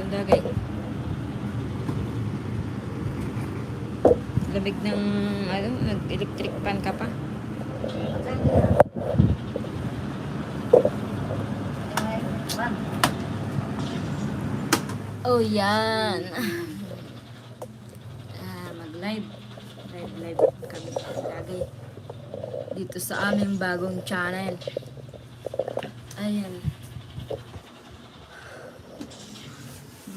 Dagay. Lamig ng, ano, nag-electric fan ka pa. Oh, yan. Mag-live. Live kami. Lagay. Dito sa aming bagong channel. Ayan.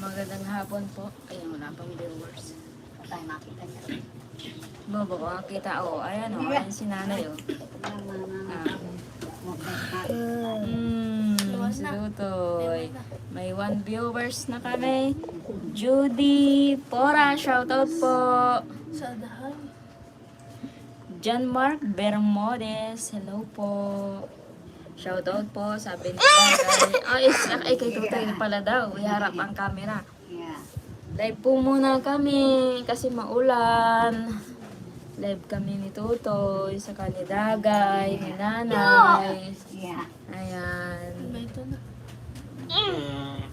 Magandang hapon po. Ayan, wala pang viewers. Tayo makita niya. Bobo ko nakita. Oh, ayan oh. Ayan si nanay oh. Si Lutoy. May 1 viewers na kami. Judy Pora, shoutout po. John Mark Bermudez, hello po. Shoutout po, sabi ni Tatay. Ay, kay Tutoy na pala daw. Iharap ang camera. Yeah. Live po muna kami kasi maulan. Live kami ni Tutoy, saka ni Dagay, ni Nanay. Yeah. Ayan. Yeah.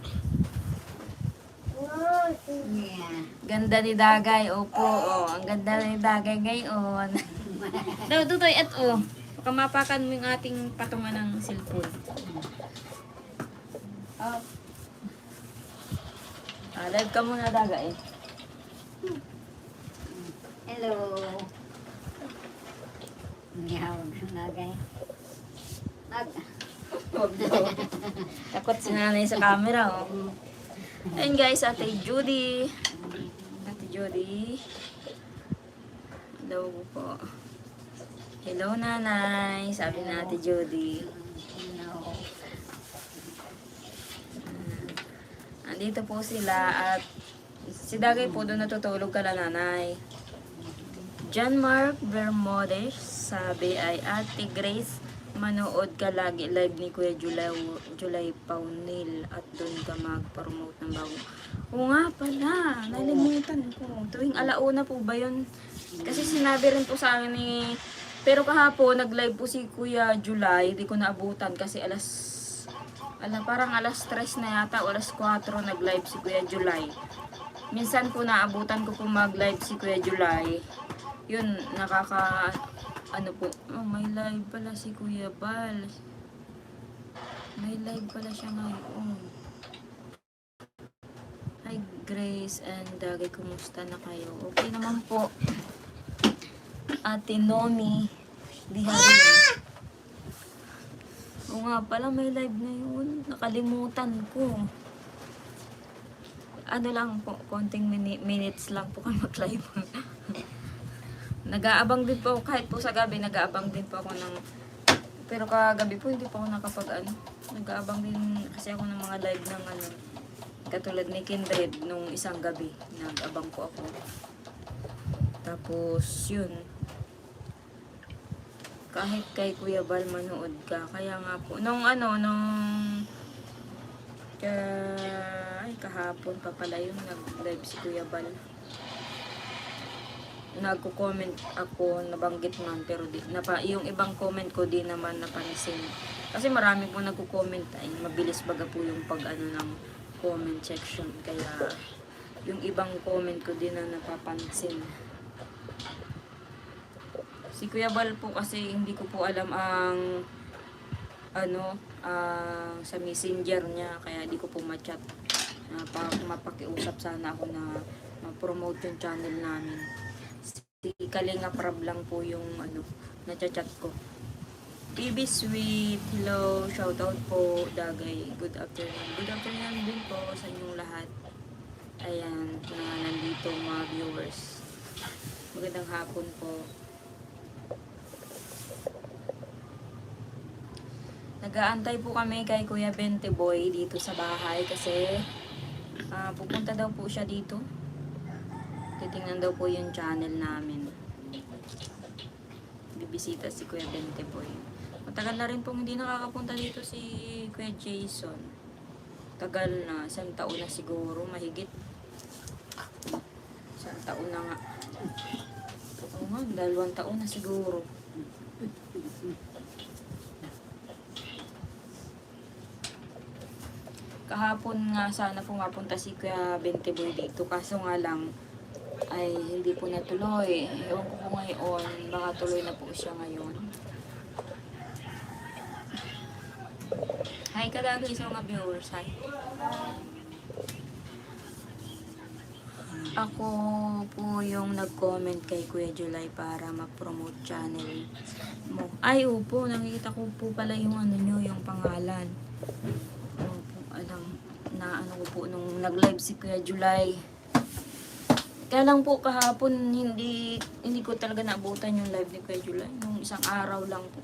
Ganda ni Dagay, opo. Oh, ang ganda ni Dagay ngayon. Daw, Tutoy, at oh. Baka mapakan mo yung ating patungan ng cellphone. Oh. Live ka muna, Dagay. Hello. Meow. Nagay. Takot si nanay sa camera, oh. Ayun guys, Ate Judy. Ate Judy. Hello po. Hello, nanay. Sabi na Ate Judy. No. Andito po sila at si Dagay po doon natutulog kala nanay. John Mark Bermudez, sabi ay Ate Grace, manood ka lagi live ni Kuya July Paunil at doon ka mag-promote ng bago. Oo nga pala, nalimutan ko. Tuwing alauna po ba yun? Kasi sinabi rin po sa akin ni... Pero kahapon, nag-live po si Kuya July, di ko naabutan kasi parang alas 3 na yata o alas 4 nag-live si Kuya July. Minsan po naabutan ko po mag-live si Kuya July. Yun, ano po, oh, may live pala si Kuya Bal. May live pala siya ngayon. Hi Grace and Dagay, kumusta na kayo? Okay naman po. Ate Nomi, di hari. Oo nga pala, may live na yun. Nakalimutan ko. Ano lang po, konting minutes lang po kayo mag-live. Nag-aabang din po, kahit po sa gabi, nag-aabang din po ako ng... Pero kagabi po, hindi po ako nag-aabang din kasi ako ng mga live ng ano. Katulad ni Kindred, nung isang gabi, nag-abang po ako. Tapos, yun. Kahit kay Kuya Bal manood ka. Kaya nga po, kahapon pa pala yun, nag-live si Kuya Bal. Nagko-comment ako, nabanggit man, pero yung ibang comment ko di naman napansin. Kasi marami po nagko-comment, ay mabilis baga po yung ng comment section. Kaya yung ibang comment ko di na napapansin. Si Kuya Bal po kasi hindi ko po alam ang sa messenger niya, kaya di ko po ma-chat. Mapakiusap sana ako na ma-promote yung channel namin. Si Kalinga Prab lang po yung na-chat ko. BB Sweet, hello, shoutout po, Dagay, good afternoon. Good afternoon din po sa inyong lahat. Ayan, na nandito mga viewers. Magandang hapon po. Nag-aantay po kami kay Kuya Bente Boy dito sa bahay kasi pupunta daw po siya dito. Titingnan daw po yung channel namin. Bibisita si Kuya Bente Boy. Matagal na rin pong hindi nakakapunta dito si Kuya Jason. Tagal na, 1 taon na siguro, mahigit. 1 taon na nga. Oo nga, 2 taon na siguro. Kahapon nga sana pumapunta si Kuya Bentiboy dito, kaso nga lang ay hindi po natuloy. Ewan ko po ngayon, baka tuloy na po siya ngayon. Hi kadagay sa mga viewers, hi. Ako po yung nag-comment kay Kuya July para mag-promote channel mo. Ay, opo, nakikita ko po pala yung ano nyo, yung pangalan. Opo, alam, na ano ko po nung nag-live si Kuya July. Kaya lang po kahapon, hindi ko talaga naabutan yung live ni Kuya July. Nung isang araw lang po.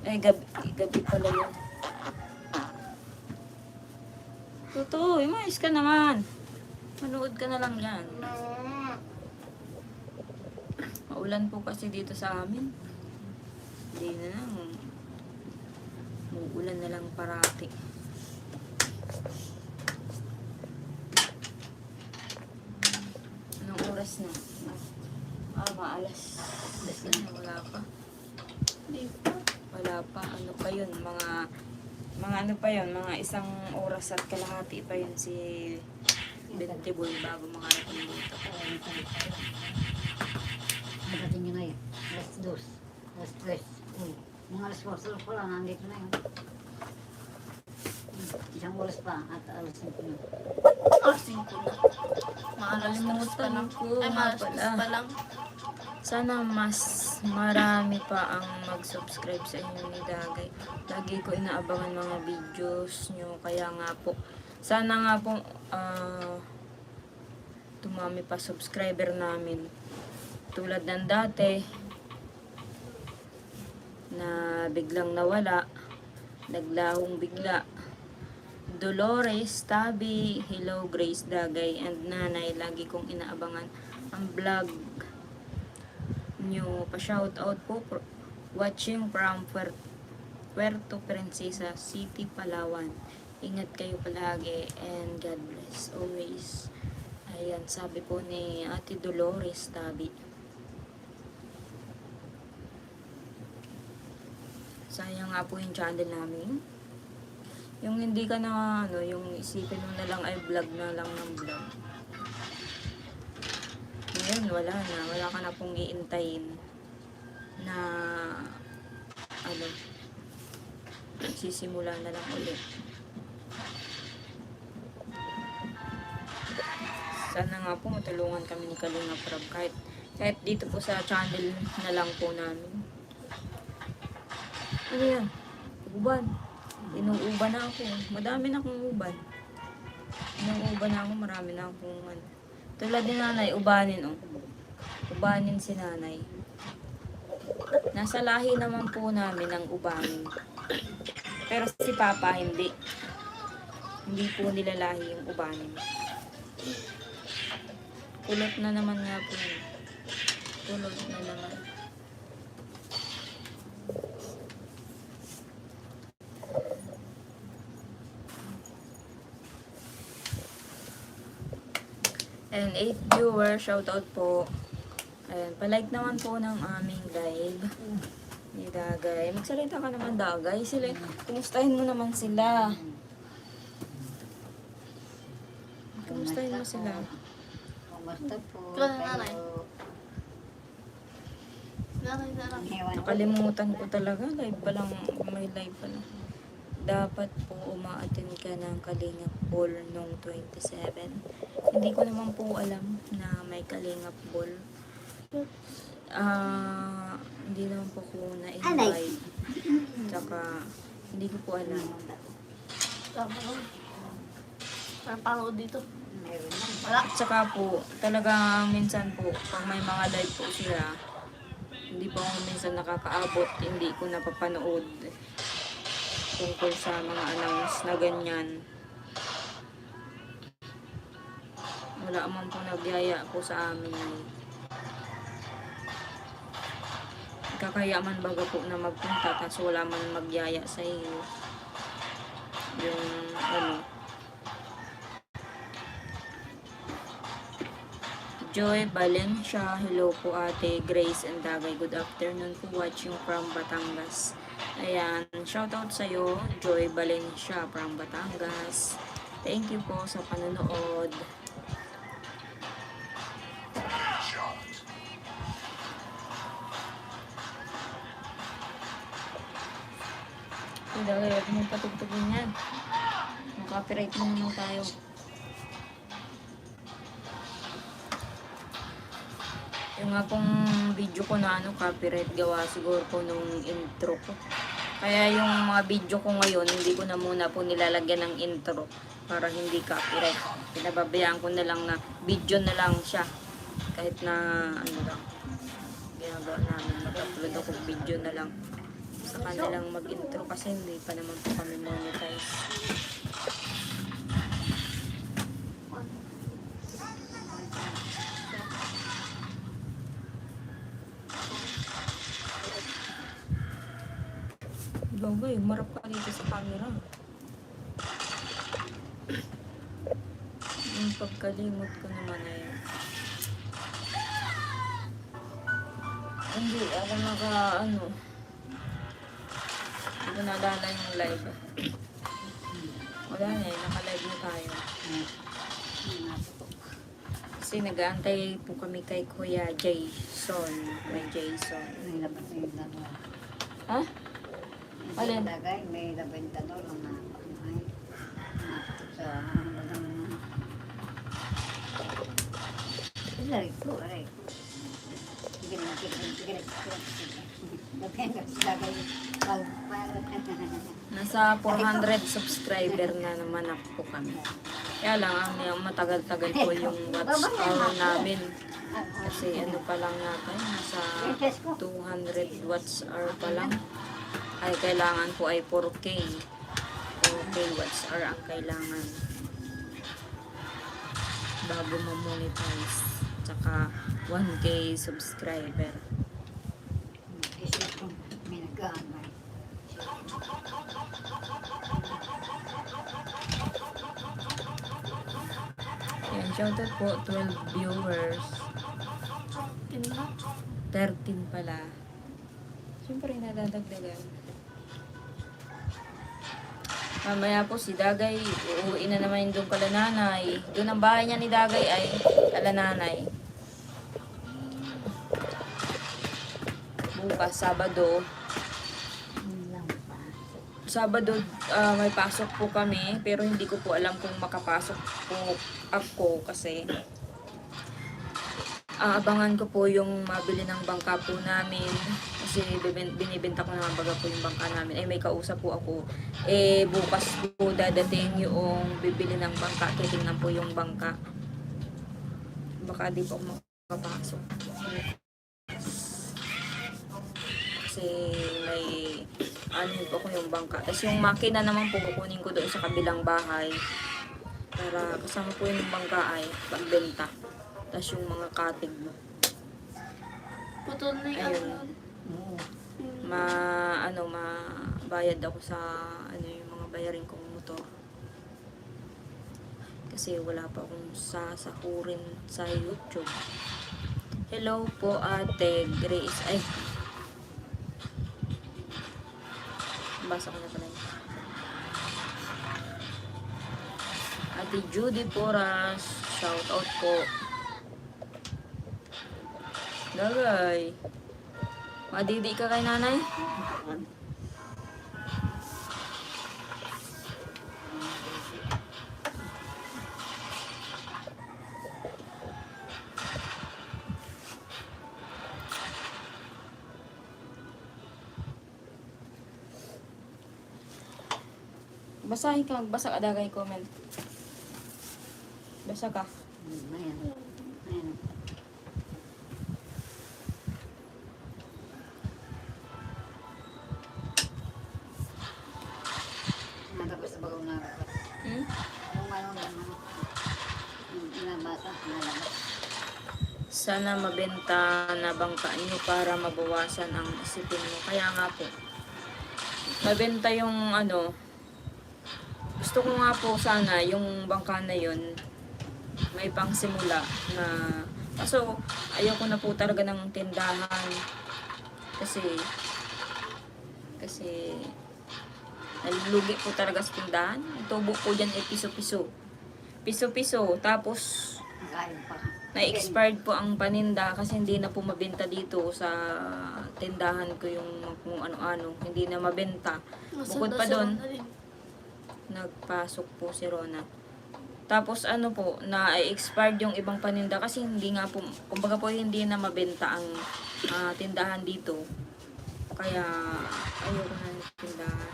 Eh, gabi pala yun. Totoo, umayos ka naman. Manood ka na lang yan. Maulan po kasi dito sa amin. Hindi na lang. Uulan na lang parati. Anong oras na? Maalas. Alas na, wala pa. Hindi pa. Wala pa. Ano pa yun? Mga ano pa yun? Mga isang oras at kalahati pa yun si Bentiboy bago makarating dito. Nagating niya ngayon. Alas 2. Alas 3. Mga alas 4 pa lang, nandito na yun. Isang oras pa at alas 5 na. Alas 5 na. Maalas 3 pa lang. Ay, maalas 3 pa lang. Sana mas marami pa ang mag-subscribe sa inyo ni Dagay. Lagi ko inaabangan mga videos nyo. Kaya nga po, sana nga po tumami pa subscriber namin. Tulad ng dati na biglang nawala, naglahong bigla. Dolores, Tabi, hello Grace, Dagay, and Nanay. Lagi kong inaabangan ang vlog nyo. Pa-shoutout po watching from Puerto Princesa City, Palawan. Ingat kayo palagi and God bless always. Ayan, sabi po ni Ate Dolores Tabi. Sayang nga po yung channel namin. Yung hindi ka na, ano, yung isipin mo na lang ay vlog na lang ng vlog. Ngayon, wala na. Wala ka na pong iintayin na, ano, sisimula na lang ulit. Sana nga po matulungan kami ni Kalinga Prab kahit dito po sa channel na lang po namin. Ano yan? Uban. Inuuban na ako. Madami na akong uban. Inuuban na ako, marami na akong ano. Tulad ni nanay, ubanin oh. Ubanin si nanay. Nasa lahi naman po namin ang ubanin. Pero si papa hindi. Hindi po nila lahi yung ubanin. Kulot na naman nga po yun. Kulot na naman. And 8 viewers, shoutout po. Ayan, palike naman po ng aming live ni Dagay. Magsalita ka naman, Dagay. Sila, kumustahin mo naman sila. Kumustahin mo sila. Kumusta po? Ikaw na, nanay. Nanay. Ewan ko. Nakalimutan ko talaga. Live pa lang. May live pa lang. Dapat po umaattend ka ng Kalingap Ball nung 27. Hindi ko naman po alam na may Kalingap Ball. Hindi naman po ko na-invite. Tsaka, hindi ko po alam. Parang panood dito. Meron lang. Wala. At saka po, talaga minsan po, pag may mga live po sila, hindi po ako minsan nakakaabot, hindi ko napapanood tungkol sa mga announce na ganyan. Wala man po nagyaya po sa amin ay kakaya man baga po na magpunta tapos wala man magyaya sa iyo. Yung ano, Joy Valencia, hello po Ate Grace and Dagay. Good afternoon po, watching from Batangas. Ayan, shoutout sa'yo, Joy Valencia from Batangas. Thank you po sa panonood. Hindi, huwag mong patugtugin yan. Copyright mo naman tayo. Yung nga pong video ko na copyright gawa siguro po nung intro ko. Kaya yung mga video ko ngayon, hindi ko na muna po nilalagyan ng intro para hindi copyright. Pinababayaan ko na lang na video na lang siya. Kahit na ano lang, ginagawa namin, mag-upload ako video na lang. Sa kanilang mag-intro kasi hindi pa naman po kami monetize. Gaway, marap ka dito sa camera. Yung pagkalimot ko naman ay hindi, ako hindi ko naalala yung live. Wala na naka-live na tayo. Kasi nag-aantay po kami kay Kuya Jason. Kuya Jason. May labas na yung dalawa. Ha? Alin? May lagay, may labentador na ay napatok sa hanggang ilari ko, aray. Sige na, sige na. Nagpengas lagay. Nasa 400 subscriber na naman ako kami. Kaya lang, ang matagal-tagal po yung watch hour namin. Kasi ano pa lang natin, nasa 200 watch hour pa lang. Ay kailangan po ay 4K. 4K watch hour ang kailangan bago ma-monetize. Tsaka 1K subscriber. Isip ko, may nag-aamay. Ayan, shoutout po, 12 viewers. 13 pala. Siyempre, nadadagdagan. Mamaya po si Dagay, uuwi na naman yung doon kala nanay. Doon ang bahay niya ni Dagay ay kala nanay. Bukas, Sabado. Sabado may pasok po kami, pero hindi ko po alam kung makapasok po ako kasi abangan ko po yung mabili ng bangka po namin kasi binibenta ko na baga po yung bangka namin. May kausap po ako. Bukas po dadating yung bibili ng bangka. Titingnan po yung bangka. Baka di po ako makapasok. Kasi may po ko yung bangka. Tapos yung makina naman po kukunin ko doon sa kabilang bahay para kasama po yung bangka ay pagbenta. Tapos yung mga katig mo. Putol na Ayun. Mabayad ako sa yung mga bayarin kong motor. Kasi wala pa akong sasahurin sa YouTube. Hello po Ate Grace. Ay. Basa ko na pala yun. Ate Judy Poras. Shout out po. Dagay. Madidi ka kay nanay? Basahin ka, magbasa ka dagay comment. Basa ka. Ayan. Ayan. Natapos sa bagong nalabas. Yung inabasa, nalabas. Sana mabenta na bangka nyo para mabawasan ang isipin mo. Kaya nga po, mabenta yung gusto ko nga po sana yung bangka na yun may pangsimula na kaso ayaw ko na po talaga ng tindahan kasi 'di ba, Kasi nalulugi po talaga sa tindahan. Ang tubo po dyan ay piso-piso. Piso-piso. Tapos Kain pa. na-expired po ang paninda kasi hindi na po mabenta dito sa tindahan ko yung kung ano-ano. Hindi na mabenta. Bukod pa doon, nagpasok po si Rona. Tapos ano po, na-expired yung ibang paninda kasi hindi nga po, kumbaga po hindi na mabenta ang tindahan dito. Kaya ayoko na ng tindahan.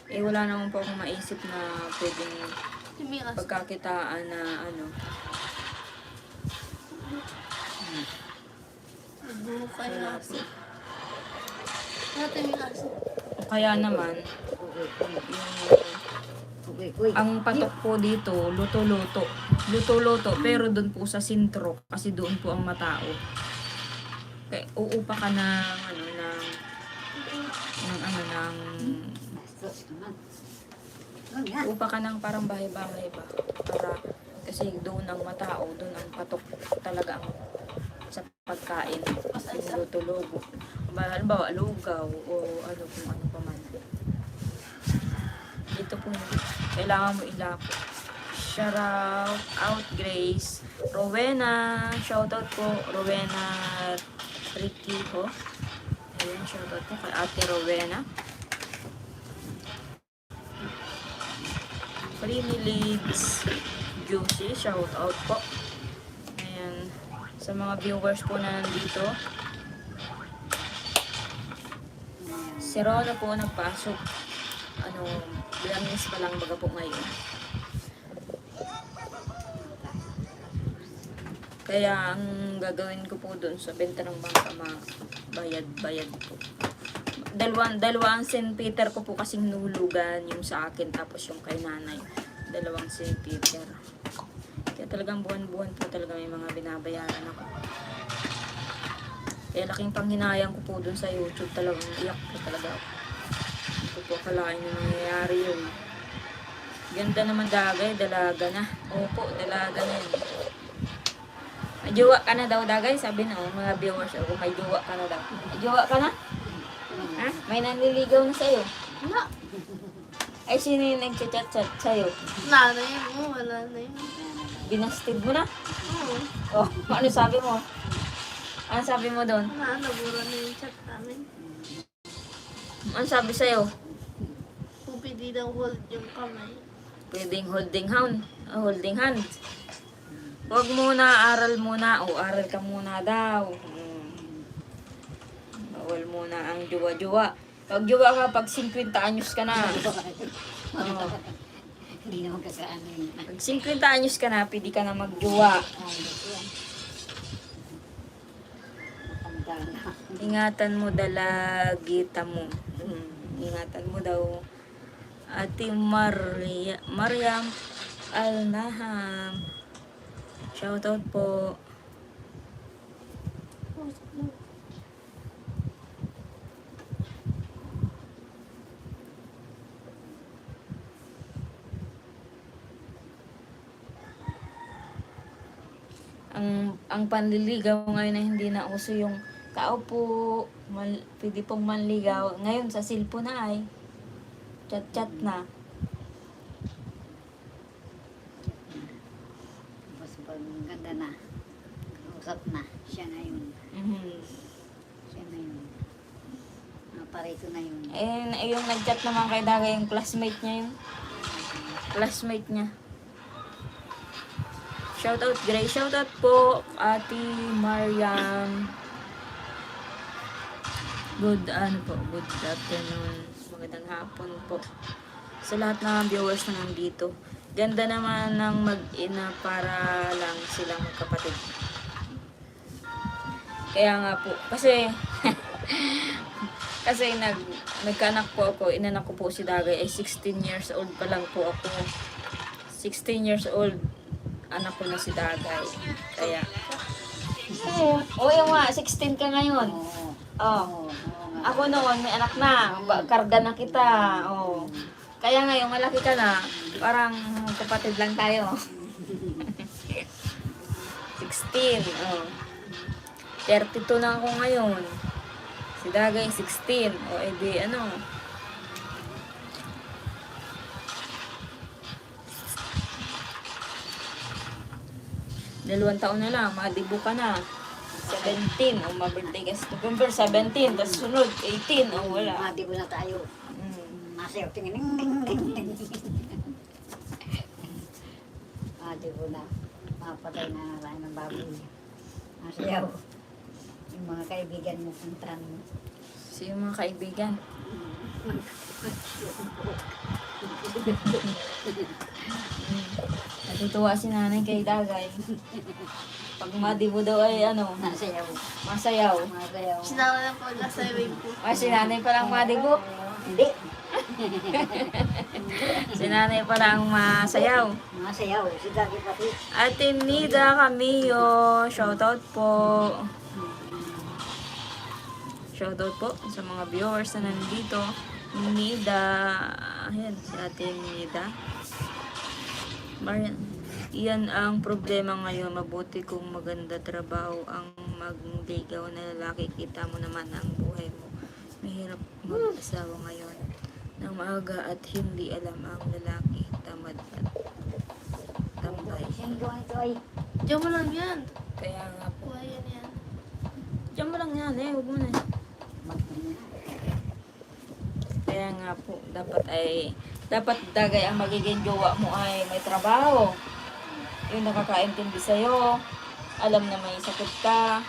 Eh wala naman po akong maisip na pwedeng pagkakitaan na ano. Nagbuhukay na aso. Natin yung aso. O kaya naman, Uy. ang patok po dito, luto-luto. Luto-luto, pero doon po sa sintro, kasi doon po ang matao. Kaya uupa ka ng Bastos naman. Ano nga? uupa ka ng parang bahay-bahay ba? Para, kasi doon ang matao, doon ang patok talaga ang sa pagkain. Yung luto-luto. Halimbawa, lugaw o ano kung ano pa man. Dito po, kailangan mo ilapot. Shout out Grace. Rowena, shout out po. Rowena Ricky ko. Ayan, shout out po kay Ate Rowena. Creamy Leads Juicy, shout out po. Ayan, sa mga viewers po na nandito. Si Rona po nagpasok. Bilangs pa lang baga po ngayon. Kaya ang gagawin ko po doon sa benta ng bangka, bayad po. Dalawang St. Peter ko po kasing nulugan, yung sa akin tapos yung kay nanay. Dalawang St. Peter. Kaya talagang buwan-buwan po talaga may mga binabayaran ako. Kaya laking panghinayang ko po doon sa YouTube, talagang iyak po talaga ako. Hindi ko po akalain yung nangyayari yun. Ganda naman dagay, dalaga na. Opo, dalaga na yun. May jowa ka na daw dagay, sabi na mga viewers ako, may jowa ka na daw. May jowa ka na? Ha? May nanliligaw na sa'yo? Wala. Ay, sino yung nagchat-chat sa'yo? Nanay mo, wala na yun. Binastid mo na? Oo. Oh, ano sabi mo? Ano sabi mo doon? Nabura na yung chat namin. Ano sabi sa'yo? Kung pwede daw hold yung kamay. Pwedeng holding hand. Huwag muna, aral muna. O, aral ka muna daw. Bawal muna ang jowa-jowa. Pag jowa ka, pag 50 anyos ka na. Oh. Hindi naman kasaan yun. Pag 50 anyos ka na, pwede ka na magjowa. Matanda na. Ingatan mo dalagita mo. Ingatan mo daw. Ate Mariam Al-Naham. Shoutout po. Ang panliligaw ngayon na hindi na uso yung kaupo, pwede pong manligaw. Ngayon sa cellphone na ay chat-chat na. Tapos pag ganda na, usap na, siya na yun. Siya na yun. Parito na yun. Yung nag-chat naman kay Daga, yung classmate niya yun. Classmate niya. Shoutout Grace. Shoutout po Ate Mariam. Good afternoon. Magandang hapon po. Sa lahat ng viewers na nandito. Ganda naman ng mag-ina para lang silang magkapatid. Kaya nga po. Kasi nagkaanak po ako. Inanak ko po si Dagay. 16 years old pa lang po ako. 16 years old. Anak ko na si Dagay. Kaya yung nga, 16 ka ngayon. Oh. Ako noon, may anak na. Karga na kita. Oh. Kaya ngayon, malaki ka na. Parang kapatid lang tayo. 16. Oh. 32 na ako ngayon. Si Si Dagay 16. O edi ano. Dalawang taon na lang, madibo ka na. 17, o ma-birthday ka sa November 17, tapos sunod 18, o wala. Madibo na tayo. Masayaw, tingin. Madibo na. Mapatay na tayo ng baboy. Masayaw. Yung mga kaibigan mo, puntahan mo. So yung mga kaibigan. Natutuwa si nanay kay Dagay. Pag madibo daw ay ano, Masayaw. masayaw. Masayaw. Sinawa na po na sa wave ko. Ay, si nanay palang madibo. Hindi. Si nanay palang masayaw. Masayaw. Si Dagi pati. Ate Nida Camillo, shoutout po. Shoutout po sa mga viewers na nandito. Nida, ayan, si Ate Nida. Iyan ang problema ngayon. Mabuti kung maganda trabaho ang magligaw na lalaki. Kita mo naman ang buhay mo. Mahirap mag-asawa ngayon. Nang maaga at hindi alam ang lalaki. Tamad at tambay. Siyang gawa ito ay. Diyan mo lang yan. Kaya nga po. Kuha yan. Diyan mo lang yan eh. Huwag mo na. Kaya nga po. Dapat Dagay ang magiging jowa mo ay may trabaho. Yung nakakaintindi sa'yo. Alam na may sakit ka.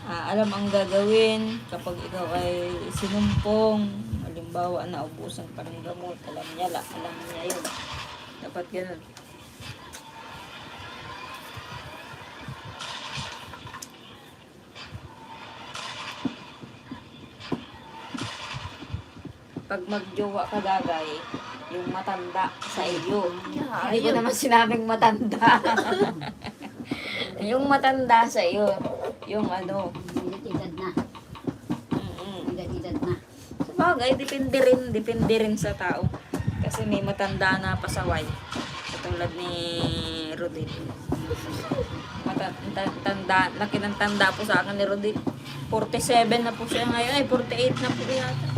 Alam ang gagawin kapag ikaw ay sinumpong. Halimbawa, naubusan ka ng gamot. Alam niya yun. Dapat ganun. Pag magjowa ka Dagay, yung matanda sa iyo. Hindi ko naman sinabing matanda. Yung matanda sa iyo. Yung ano. Edad na. Edad na. Sabagay, depende rin sa tao. Kasi may matanda na pasaway. Katulad ni Rodil. Laki ng tanda po sa akin ni Rodil. 47 na po siya ngayon. Ay, 48 na po yata.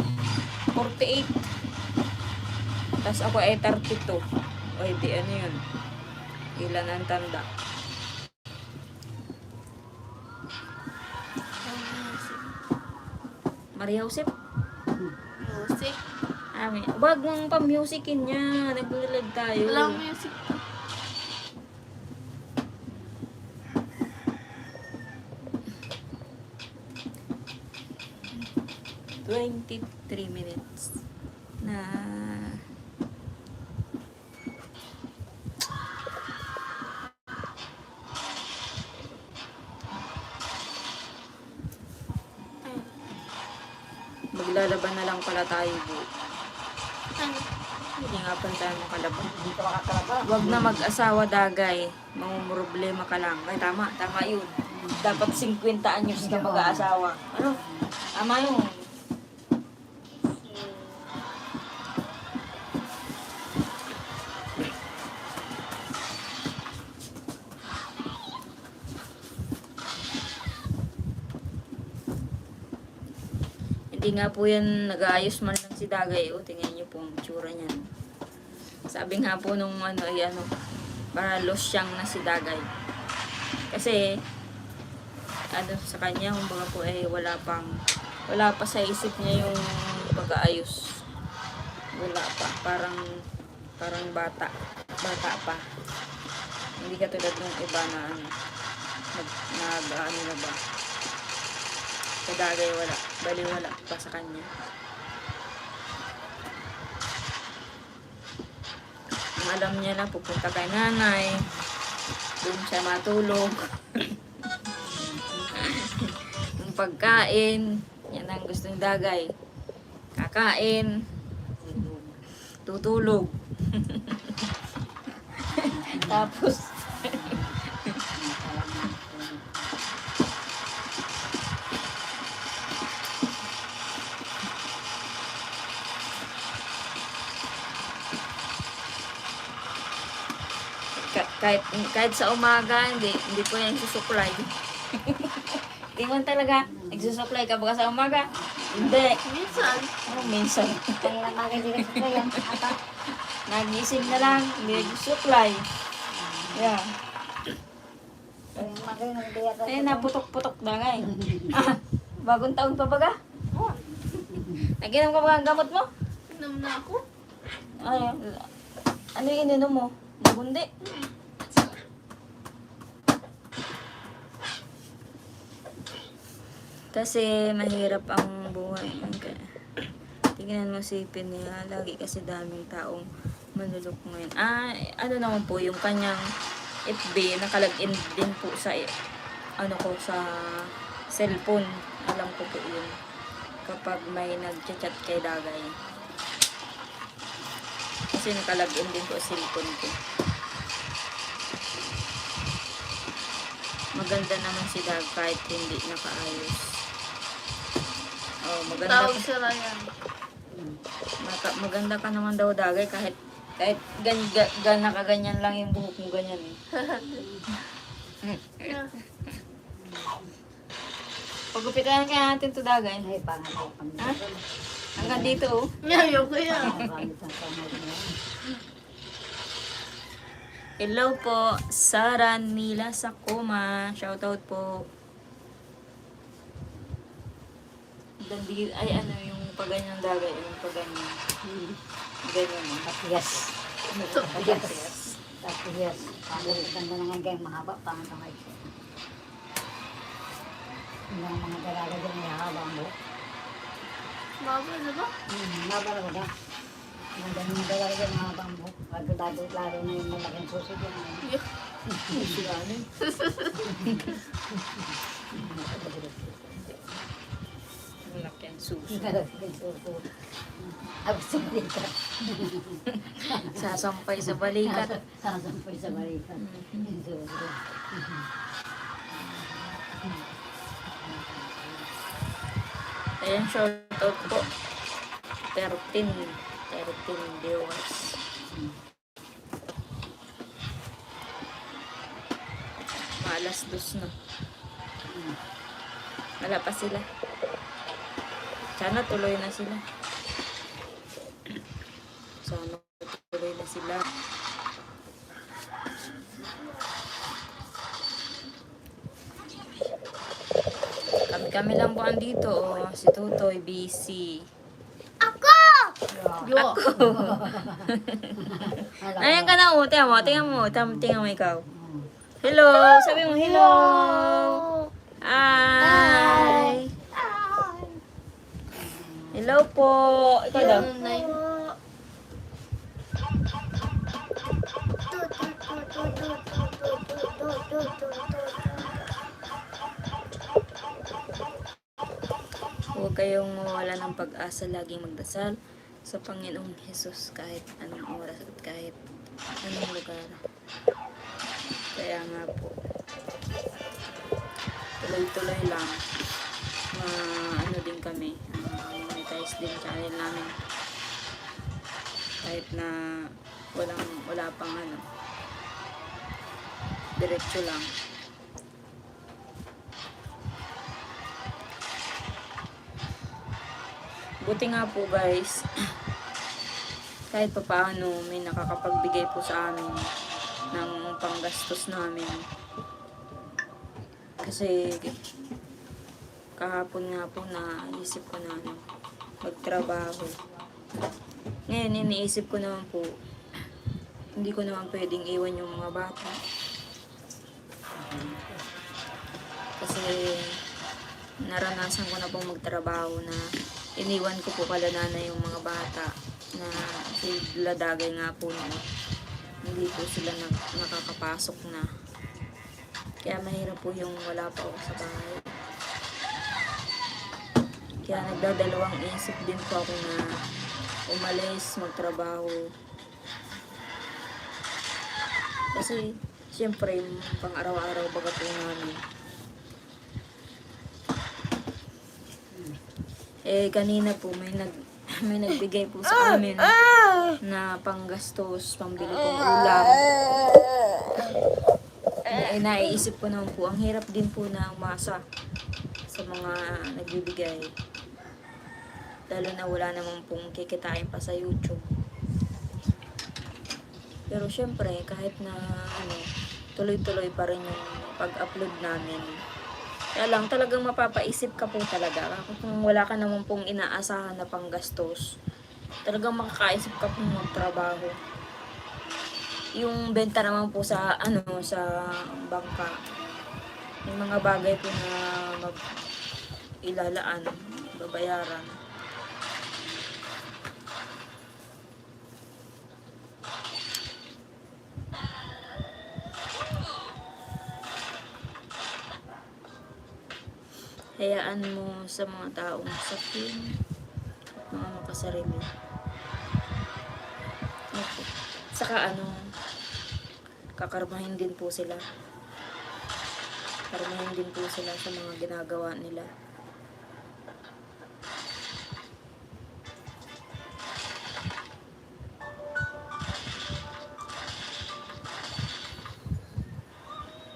48. Tapos ako ay 32. O, di ano yun. Ilan ang tanda? Maria Josep? Music. Wag mong pa-musicin niya. Naglalag tayo. Walang music. 23 minutes na maglalaban na lang pala tayo bu. Ano? Hindi nga pa tayo makalaban. Hindi ka makakalaba. Huwag na mag-asawa Dagay. Mamumroblema ka lang. Ay tama yun. Dapat 50 anyos ka mag-aasawa. Ano? Tama yun. Hindi nga po yan nag-aayos man lang si Dagay. O, tingnan niyo po ang tsura niyan. Sabi nga po nung para losyang na si Dagay. Kasi, sa kanya, kumbaga po wala pa sa isip niya yung pag-aayos. Wala pa. Parang bata pa. Hindi katulad ng iba na na ba. Sa Dagay wala. Wala pa sa kanya. Ang alam niya na, pupunta kay nanay. Doon siya matulog. Yung pagkain, yan ang gusto ng Dagay. Kakain. Tutulog. Tapos, kahit sa umaga, hindi ko yan susuklay. Hindi man talaga, Nagsusuklay ka ba sa umaga? Hindi. Minsan. Oh, minsan. Kaya bagay din kasi kaya. Ata. Nagising na lang, hindi nagsusuklay. Yeah. Kaya bagay ng diya. Eh, naputok-putok na nga eh. Bagong taon pa ba ka? Oh, Naginom ka ba ang gamot mo? inom na ako. Ay, ano yung ininom mo? Magundi. Kasi mahirap ang buhay. Okay. Tingnan mo si Pinia, lagi kasi daming taong manlulok ngayon. Ano naman po, yung kanyang FB, nakalagin din po sa, ano ko, sa cellphone. Alam ko po yun. Kapag may nag-chat kay Dagay. Kasi nakalagin din po sa cellphone ko. Maganda naman si Dag kahit hindi nakaayos. Oh, maganda Tawag ka. si Ryan. Maganda ka naman daw, Dagay, kahit nakaganyan lang yung buhok mo ganyan eh. Pagupitan kaya natin to, Dagay. Ay, pangat ako kami. Ha? Hanggang dito oh. Ngayon ko yan. Pangit ang pangat mo. Hello po, Sara Nila Sakuma. Shoutout po. Dandi, ay ano yung paganyan, Dagay, yung paganyan. Ganyan mo. Yes. Yes. Tapos yes. Ang ganda na nga gayong mahaba, pangat ang ito. Yung mga dalaga dyan may haba ang buhok. Baba, diba? Nabara ko na. Ang daming dalaga dyan mahaba ang buhok. Lalo na yung malaking susi dyan. Malaki ang suso. Malaking susi. Abis sa balikat. Sasampay sa balikat. Sasampay sa balikat. Yung susi. Ayan, shoutout po. 13 viewers. Maalas dos na. Wala pa sila. Sana tuloy na sila. Sana tuloy na sila. Kami lang po andito. Oh. Si Tutoy, busy. Yo. Ayan ka na, oh. Tingnan mo. Tingnan mo ikaw. Hello. Sabi mo, hello. Hi. Hello po. Ikaw daw. Huwag kayong mawala ng pag-asa. Laging magdasal sa Panginoong Jesus kahit anong oras at kahit anong lugar. Kaya nga po, tuloy-tuloy lang. Ano din kami, monetize din channel namin. Kahit na wala pang ano, diretso lang. Buti nga po guys, kahit pa paano may nakakapagbigay po sa amin ng panggastos namin. Kasi kahapon nga po naisip ko na magtrabaho. Ngayon iniisip ko naman po, hindi ko naman pwedeng iwan yung mga bata. Kasi naranasan ko na pong magtrabaho na iniwan ko po pala na yung mga bata na sila Dagay nga po na hindi po sila nakakapasok na. Kaya mahirap po yung wala pa ako sa bahay. Kaya nagdadalawang isip din po ako na umalis, magtrabaho. Kasi siyempre pang araw-araw baga po namin. Kanina po may nagbigay po sa amin na panggastos, pambili pong ulam. Naiisip ko naman po, ang hirap din po na umasa sa mga nagbibigay. Lalo na wala namang pong kikitain pa sa YouTube. Pero syempre, kahit na tuloy-tuloy pa rin yung pag-upload namin. Kaya lang, talagang mapapaisip ka po talaga. Kung wala ka naman pong inaasahan na panggastos, talagang makakaisip ka pong magtrabaho. Yung benta naman po sa sa bangka, yung mga bagay po na ilalaan, babayaran. Hayaan mo sa mga taong sakin at mga makasarili. Okay. Saka kakarmahin din po sila. Karmahin din po sila sa mga ginagawa nila.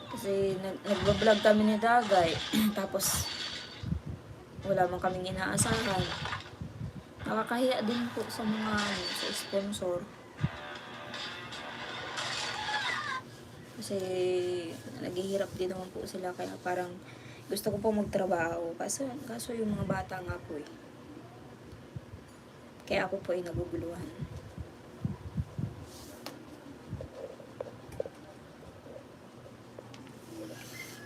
Kasi nagbablog kami ni Dagay, tapos wala man kaming inaasahan. Nakakahiya din po sa mga sa sponsor. Kasi naghihirap din naman po sila, kaya parang gusto ko po magtrabaho. Kaso yung mga bata nga po eh. Kaya ako po ay naguguluhan.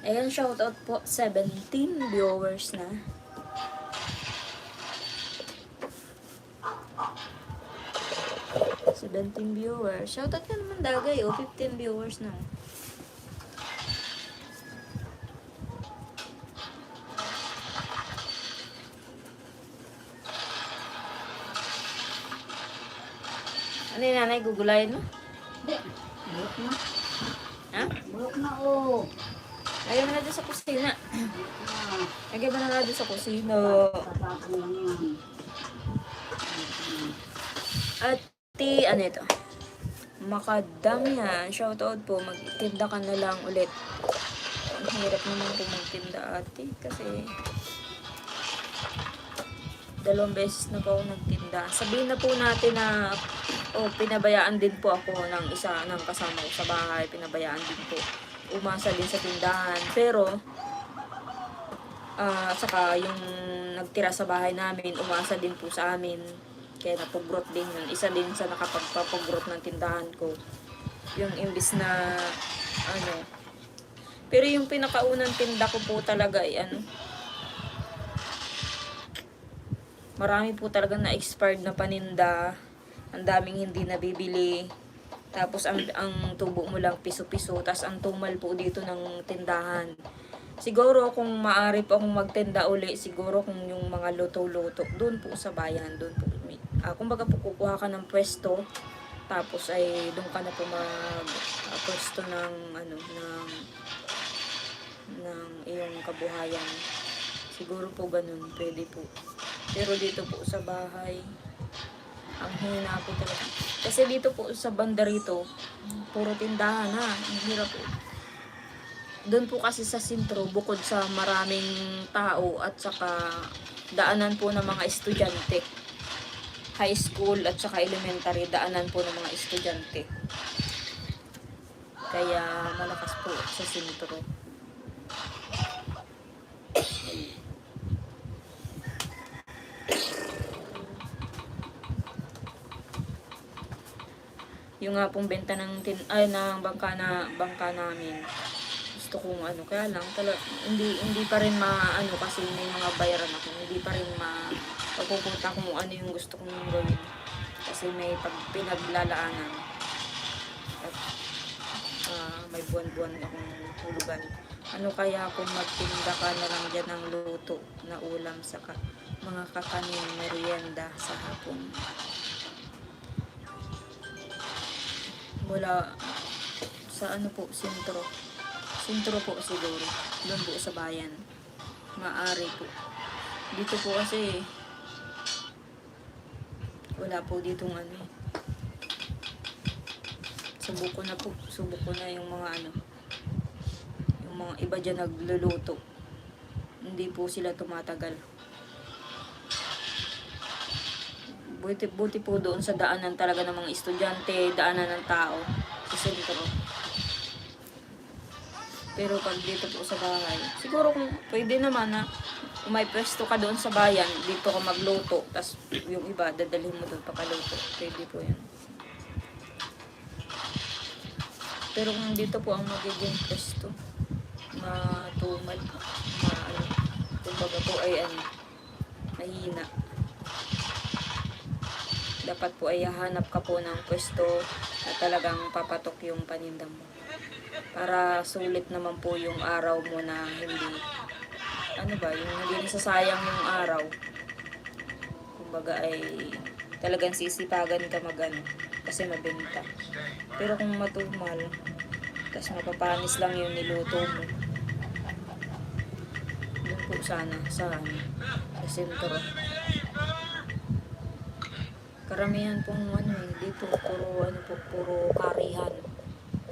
Ayan, shoutout po. 17 viewers na. Viewers. Shoutout ka naman, Dagay. 15 viewers na. Ano yung nanay? Gugulayin mo? Hindi. Bulok na. Ha? Bulok na, oh. Lagay mo na doon sa kusina. Lagay mo na doon sa kusina. Tatapon lang yan. At ano ito? Makadam yan. Shoutout po. Magtinda ka na lang ulit. Ang hirap naman po magtinda, ate. Kasi 2 beses na po ako nagtinda. Sabihin na po natin na pinabayaan din po ako ng isa ng kasama ko sa bahay. Pinabayaan din po. Umasa din sa tindahan. Pero saka yung nagtira sa bahay namin, umasa din po sa amin. Kaya napugrot din yun. Isa din sa nakapagpapugrot ng tindahan ko. Yung imbis na Pero yung pinakaunang tinda ko po talaga ay marami po talaga na expired na paninda. Ang daming hindi nabibili. Tapos ang tubo mo lang piso-piso. Tapos ang tumal po dito ng tindahan. Siguro kung maaari po akong magtinda uli, siguro kung yung mga luto-luto, doon po sa bayan, doon po. Kumbaga po kukuha ka ng pwesto, tapos ay doon ka na po pwesto ng iyong kabuhayan. Siguro po ganun, pwede po. Pero dito po sa bahay, ang hina po talaga. Kasi dito po sa banda rito, puro tindahan ha, ang hirap po. Doon po kasi sa sentro, bukod sa maraming tao at saka daanan po ng mga estudyante. High school at saka elementary, daanan po ng mga estudyante. Kaya malakas po sa sentro. Yung nga pong benta ng bangka namin. Gusto kong kaya lang hindi pa rin kasi may mga bayaran ako, hindi pa rin mapupunta kung ano yung gusto kong gawin kasi may pinaglalaanan at may buwan-buwan akong hulugan. Kaya kung magtinda ka na lang dyan ng luto na ulam sa mga kakanin merienda sa hapon. Wala sa po, sentro po siguro. Doon po sa bayan. Maaari po. Dito po kasi wala po ditong Subok ko na yung mga yung mga iba dyan nagluluto. hindi po sila tumatagal. Buti po doon sa daanan talaga ng mga estudyante, daanan ng tao, sa sentro. Pero pag dito po sa bahay, siguro kung pwede naman na kung may pwesto ka doon sa bayan, dito ka magluto, tas yung iba, dadalhin mo doon pakaluto. Pwede po yan. Pero kung dito po ang magiging pwesto, matumal, kumbaga po ay mahina. Dapat po ay hahanap ka po ng pwesto na talagang papatok yung paninda mo. Para sulit naman po yung araw mo na hindi, yung hindi nasasayang yung araw. Kumbaga ay talagang sisipagan ka kasi mabenta. Pero kung matumal, tas mapapanis lang yung niluto mo, doon po sana, sa sentro. Karamihan pong dito, puro karihan.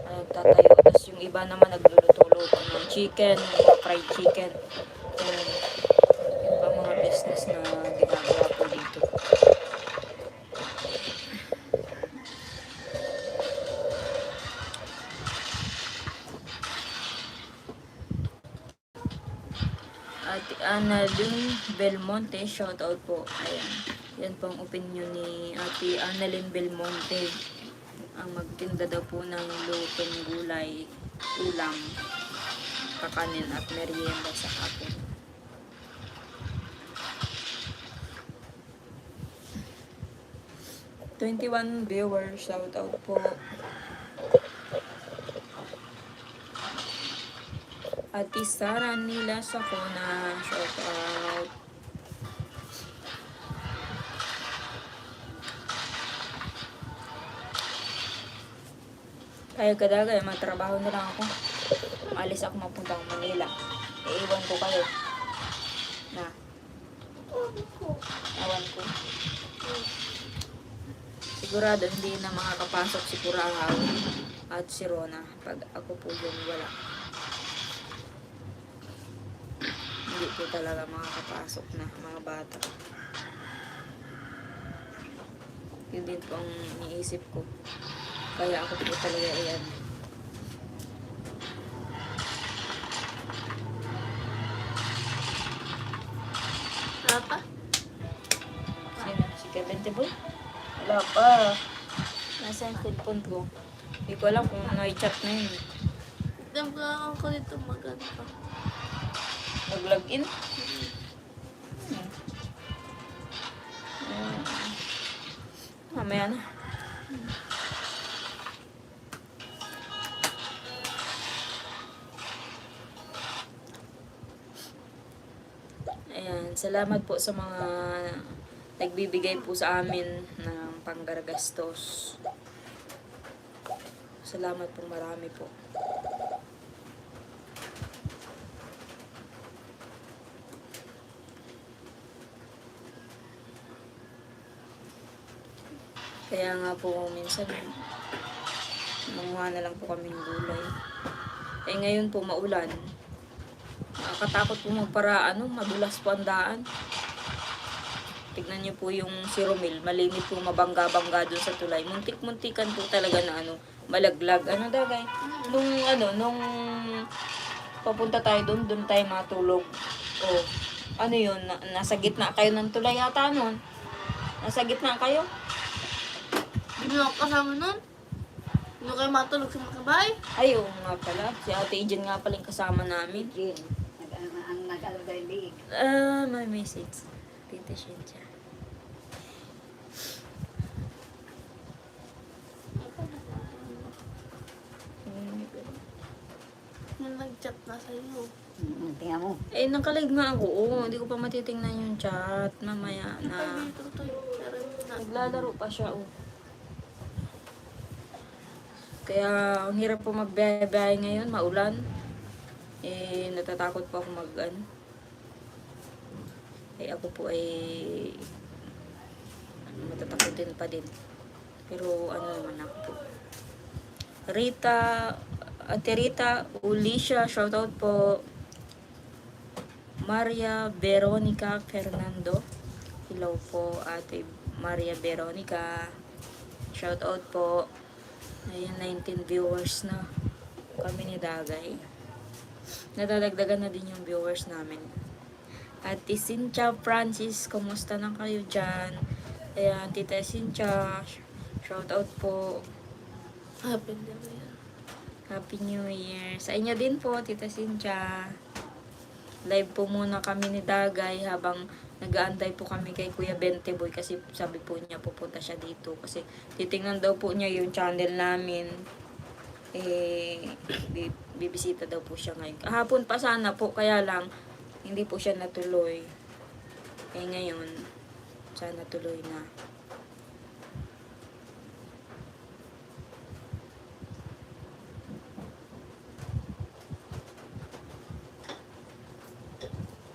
Nagtatayo. Tapos yung iba naman nagluluto-luto ng chicken, fried chicken. Yung pang mga business na ginagawa po dito. At Annalyn Belmonte, shoutout po. Ayan. Yan po ang opinion ni Ate Annalyn Belmonte. Ang magtinda daw po ng lutong gulay, ulam, kakanin at merienda sa hapon. ₱21 viewers, shoutout po. Ate Sara nila sa Kona, shoutout. Kaya kadagay, matrabaho na lang ako. Alis ako mapuntang Manila. Iiwan ko kayo. Na. Awan ko. Sigurado hindi na makakapasok si Purahaw at si Rona pag ako po yun wala. Hindi po talaga makakapasok na mga bata. Yun din po ang iniisip ko. Kaya ako po talaga ayan. Wala pa? Sino? Si Kevin Tiboy? Wala pa. Nasa yung cellphone ko. Hindi ko alam kung na-chat na yun. Tignan ko dito maganda pa. Nag-login? Mamaya na. Ayan, salamat po sa mga nagbibigay po sa amin ng panggagastos. Salamat po, marami po. Kaya nga po minsan nanguha na lang po kaming gulay. Eh ngayon po maulan. Nakakatakot po magparaan, madulas po ang daan. Tignan niyo po yung si Romil, malimit po mabangga-bangga doon sa tulay. Muntik-muntikan po talaga na malaglag. Dagay? Nung papunta tayo doon tayo matulog. Nasa gitna kayo ng tulay yata nun. Nasa gitna kayo? Hindi mo ako kasama nun? Hindi kayo matulog sa makabay? Ay, oo nga pala. Si Ate Ijen nga pala yung kasama namin. Jin, ang nag-alagay liig. May message. Tita Shincha. Yung nag-chat na sa'yo. Tingnan mo. Nakalig nga ako. Hindi ko pa matitingnan yung chat. Mamaya na. Ay, dito to. Pero na. Naglalaro pa siya, Kaya, ang hirap po magbiyahe ngayon, maulan. Natatakot po ako ako po ay matatakotin pa din. Pero, naman ako po. Ate Rita, Ulisha, shoutout po. Maria Veronica Fernando. Hello po, Ate Maria Veronica. Shout out po. Ayan, 19 viewers na kami ni Dagay. Nadadagdagan na din yung viewers namin. Ate Cynthia Francis, kumusta na kayo dyan? Ayan, Tita Cynthia, shout out po. Happy New Year. Happy New Year. Sa inyo din po, Tita Cynthia. Live po muna kami ni Dagay habang nag-aantay po kami kay Kuya Bente Boy kasi sabi po niya pupunta siya dito kasi titingnan daw po niya yung channel namin. Bibisita daw po siya ngayon. Kahapon pa sana po, kaya lang hindi po siya natuloy. Ngayon, sana tuloy na.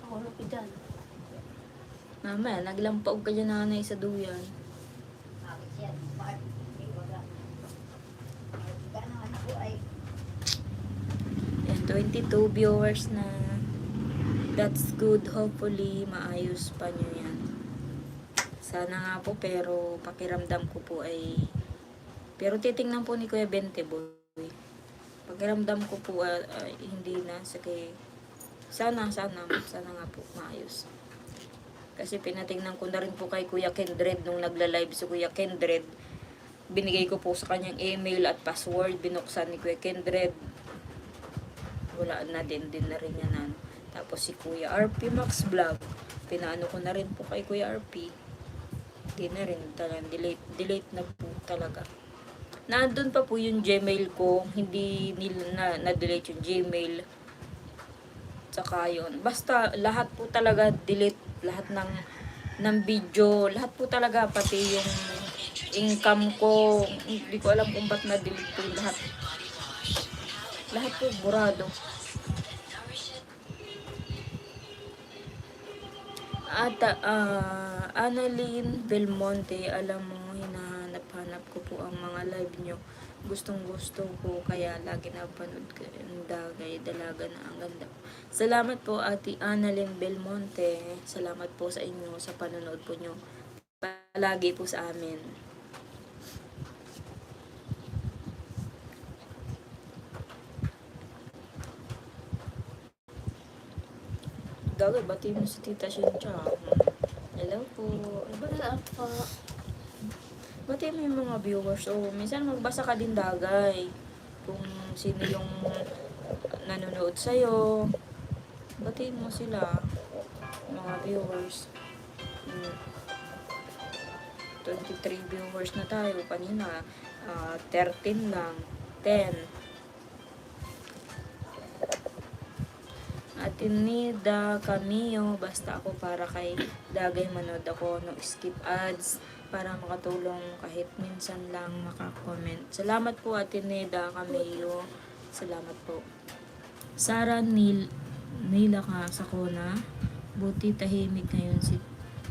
Ako na po dyan. Mama, naglampaog ka dyan nanay sa duyan. Bakit yan? Bakit? Hindi ko alam. Gano'n ako ay Ayan, 22 viewers na. That's good. Hopefully, maayos pa nyo yan. Sana nga po, pero pakiramdam ko po ay... Pero titingnan po ni Kuya Bente Boy. Pakiramdam ko po hindi na. Sige, sana nga po maayos. Kasi pinatingnan ko na rin po kay Kuya Kendred nung nagla-live si Kuya Kendred. Binigay ko po sa kanyang email at password. Binuksan ni Kuya Kendred. Wala na din na rin yan. Tapos si Kuya RP Max Vlog. Pinaano ko na rin po kay Kuya RP. Hindi na rin talagang delete na po talaga. Nandun pa po yung Gmail ko. Hindi nila na-delete yung Gmail. Tsaka yun. Basta lahat po talaga delete. Lahat ng video. Lahat po talaga. Pati yung income ko. Hindi ko alam kung ba't na-delete po yung lahat. Lahat po burado. At Annalyn Belmonte, alam mo, hinahanap-hanap ko po ang mga live nyo. Gustong-gusto ko, kaya lagi napanood ko yung Dagay, dalaga na ang ganda. Salamat po, Ate Annalyn Belmonte. Salamat po sa inyo, sa panonood po nyo. Palagi po sa amin. Dagay, bati mo si Tita Cynthia. Hello po. Wala pa. Bati mo yung mga viewers. Minsan magbasa ka din Dagay. Kung sino yung nanonood sa'yo. Bati mo sila. Mga viewers. 23 viewers na tayo. Kanina, 13 lang. 10. Atinida Camillo, basta ako para kay Dagay manood ako, no skip ads para makatulong kahit minsan lang makakomment. Salamat po Atinida Camillo. Salamat po. Sara Nila ka sa kona. Buti tahimik ngayon si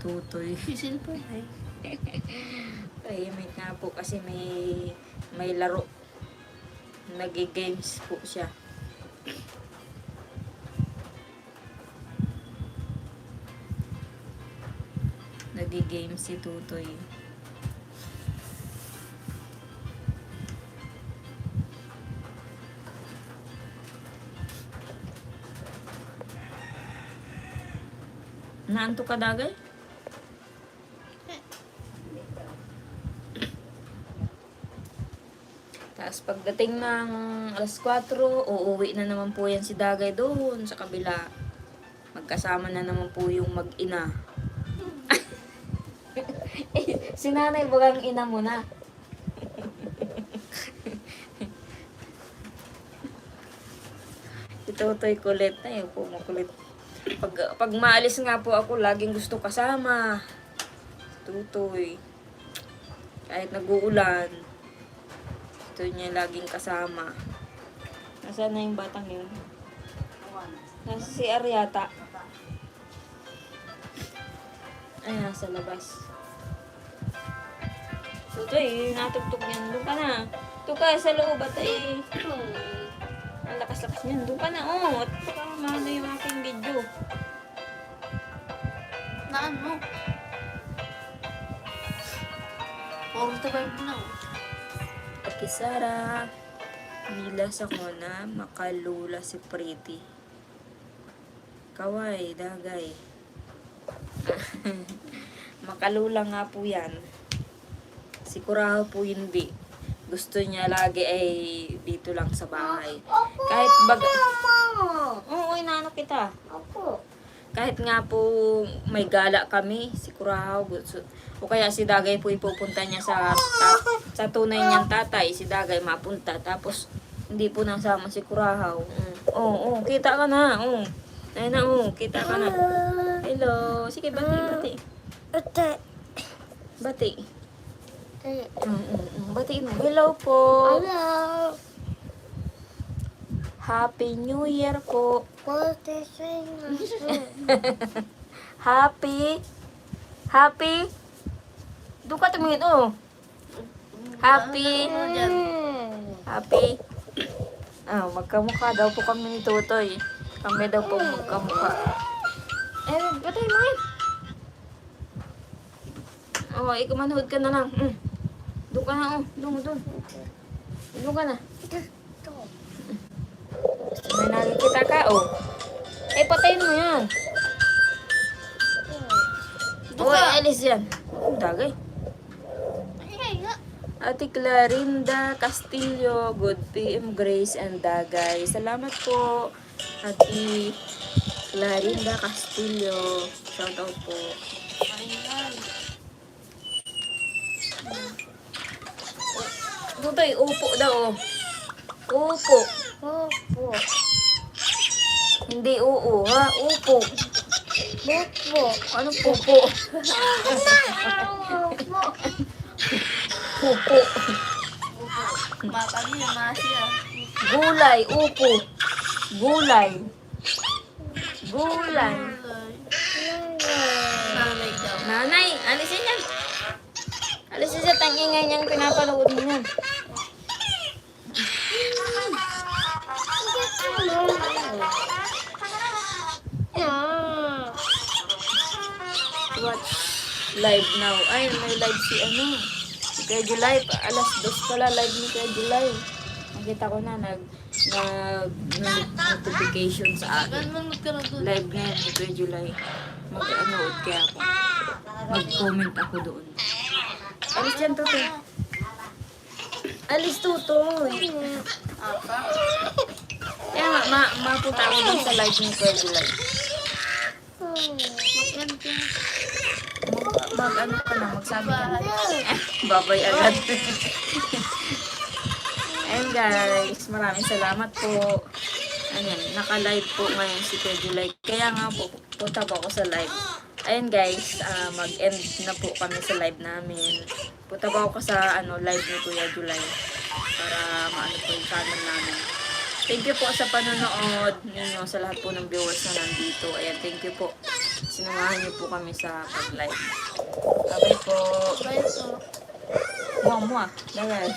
Tutoy. Sisil po ay. Tahimik nga po kasi may laro. Nag-games po siya. Nag-game si Tutoy. Naantok ka Dagay? Tapos pagdating ng alas 4, uuwi na naman po yan si Dagay doon sa kabila. Magkasama na naman po yung mag-ina. Si nanay bagang ina mo na. Itutoy kulit na yun po, makulit. Pag maalis nga po ako, laging gusto kasama. Tutoy. Kahit nag-uulan. Gusto niya laging kasama. Nasaan na yung batang yun? Nasa si Ariata. Ay, nasa labas. Tutoy, natugtog niyan. Doon ka na. Doon ka sa loob at ay... Ang lakas-lakas niyan. Doon ka na. At baka mahalo yung aking video. Na ano? 45 na. Ate Sara, Mila sa kona, makalula si Pretty. Kaway, dagay. Makalula nga po yan. Sigurado po hindi. Gusto niya lagi ay dito lang sa bahay. Kahit Oo, inaano kita. Opo. Kahit nga po may gala kami, sigurado gusto. O kaya si Dagay po ipupunta niya sa tunay niyang tatay. Si Dagay mapunta. Tapos hindi po nasama si Kurahaw. Oo, kita ka na. Ayun na, kita ka na. Hello. Sige, bati. Ate. Bati. Ate. Batiin mo. Hello po. Hello. Happy New Year po. What is Happy. Doon ka tumingin, Happy. Magkamukha daw po kami ni Tutoy. Kami daw po magkamukha. Batay mo yun. Ikaw manhood ka na lang. Doon ka na, Doon ka na. May nakikita ka, patayin mo yan. Alis yan. Dagay. Ay, nga. Ate Clarinda Castillo, good PM Grace and Dagay. Salamat po, Ate Clarinda Castillo. Shout out po. Ayan. Tutoy, upo daw, Upo. Opo. Hindi oo, ha? Upo. Opo. Ano pupo? Pupo. Mata niya, masya. Gulay, upo. Gulay. Nanay daw. Nanay, alisin yan. Alisin sa tangingay niyang pinapanood mo yan. Watch live now. Ay, may live si Kuya July. Alas 2 pala live ni Kuya July. Nakita ko na notification sa akin. Ganun ka na doon. Live na yun ni Kuya July. Mag-anood kaya ako. Mag-comment ako doon. Alis dyan, Tutoy. Alis, Tutoy. Apa? Kaya nga, mapunta ako doon sa live ni Kuya July. Mag-ano ka na, magsabi ka na. Babay agad. Ayun guys, maraming salamat po. Ayan, naka-live po ngayon si Kuya July. Kaya nga po, punta po ako sa live. Ayun guys, mag-end na po kami sa live namin. Punta po ako sa live ni Kuya July para maano po yung channel namin. Thank you po sa panonood ninyo sa lahat po ng viewers na nandito. Ayan, thank you po. Sinamahan niyo po kami sa pag-live. Bye po. Bye po. Mua. Bye.